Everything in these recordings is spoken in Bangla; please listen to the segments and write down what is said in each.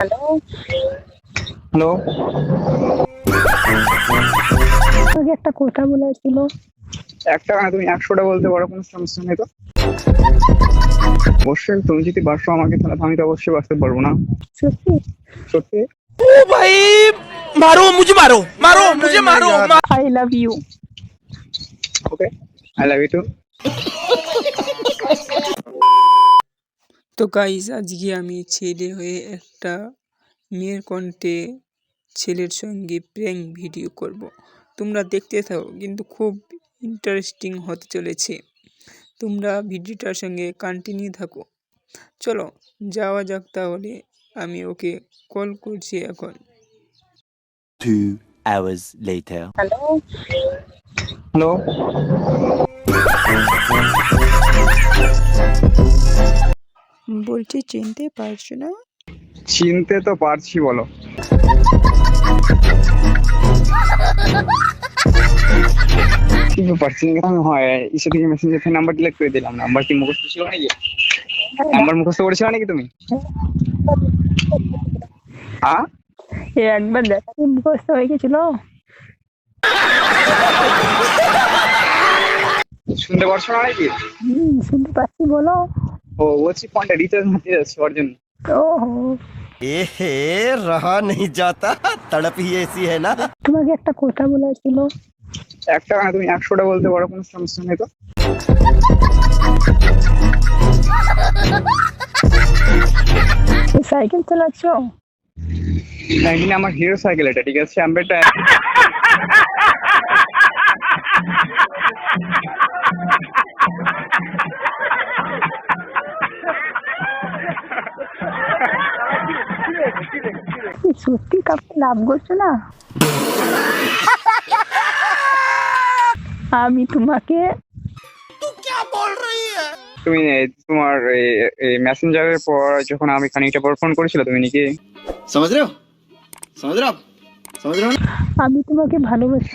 হ্যালো। হ্যালো। তোমাকে একটা কথা বলার ছিল। একটা না, তুমি 100টা বলতে পারো, কোনো সমস্যা নেই তো। অবশ্যই তুমি যদি বাসো আমাকে, তাহলে আমি তো অবশ্যই বাঁচতে পারবো না। সত্যি? সত্যি। ओ भाई मारो मुझे मारो मारो मुझे मारो I love you. Okay, I love you too. তো গাইজ আজকে আমি ছেলে হয়ে একটা মেয়ের কণ্ঠে ছেলের সঙ্গে প্র্যাঙ্ক ভিডিও করব। তোমরা দেখতে থাকো, কিন্তু খুব ইন্টারেস্টিং হতে চলেছে। তোমরা ভিডিওটার সঙ্গে কন্টিনিউ থাকো। চলো যাওয়া যাক তাহলে। আমি ওকে কল করছি এখন। 2 hours later. হ্যালো। হ্যালো। বলছি চিনতে পারছো না? চিনতে তো পারছি, বলো। কি ব্যাপার, চিনতে আমি হয় ইসে থেকে মেসেঞ্জার থেকে নাম্বার ডিলিট করে দিলাম। নাম্বার কি মুখস্থ ছিল নাকি? নাম্বার মুখস্থ করেছিল নাকি তুমি? হ্যাঁ, একবার দেখাতে মুখস্থ হয়ে গেছিল। শুনতে পারছো না নাকি? শুনতে পাচ্ছি, বলো। ও বলছি, ফোনটা রিচার্জ মারতে যাচ্ছে ওর জন্য। ওহো, एहे रहा नहीं जाता, तड़प ही ऐसी है ना। তোমাকে একটা কথা বলার ছিল। একটা না, তুমি 100টা বলতে পারো, কোনো সমস্যা নেই তো। সাইকেল চালাচ্ছ? এখানে আমার হিরো সাইকেল, এটা ঠিক আছে। আমি এটা সত্যি কাউকে লাভ করছো না? আমি তোমাকে তুমি তোমার মেসেঞ্জারের পর যখন আমি খানিকটা পর ফোন করেছিল, তুমি নাকি समझ रहे हो समझ रहे हो आप समझ रहे हो ना। আমি তোমাকে ভালোবাসি।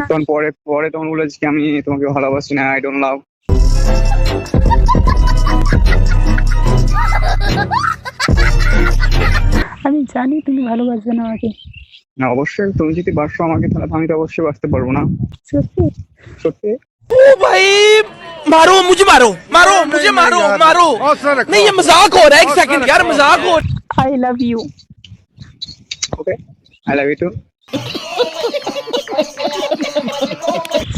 তখন পরে পরে তখন বলেছি কি আমি তোমাকে ভালোবাসি না, আই ডোন্ট লাভ। আমি জানি তুমি ভালোবাসবে না আমাকে। না, অবশ্যই তুমি যদি বাসো আমাকে, তাহলে আমি তো অবশ্যই বাঁচতে পারবো না। সত্যি? সত্যি। ओ भाई मारो मुझे मारो मारो मुझे मारो मारो नहीं ये मजाक हो रहा है एक सेकंड यार मजाक हो I love you. Okay, I love you too.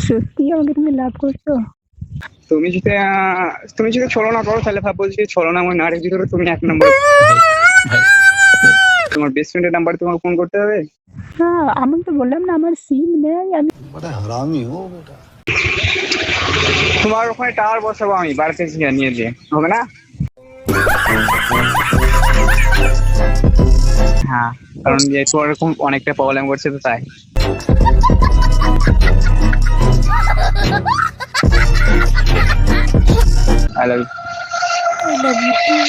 সত্যি আমাকে তুমি লাভ করছো? তুমি যদি ছলনা করো, তাহলে ভাববো যে ছলনা আমার নারীর ভিতরে তুমি এক নম্বর। তোমার বেস্ট ফ্রেন্ডের নাম্বার তোমাকে ফোন করতে হবে। হ্যাঁ, আমি তো বললাম না আমার সিম নেই। আমি তোমার ওখানে টাওয়ার বসাবো আমি, বাড়িতে নিয়ে দিয়ে হবে না? হ্যাঁ, কারণ যেহেতু ওরকম অনেকটা প্রবলেম করছে, তো তাই। I love you. I love you too.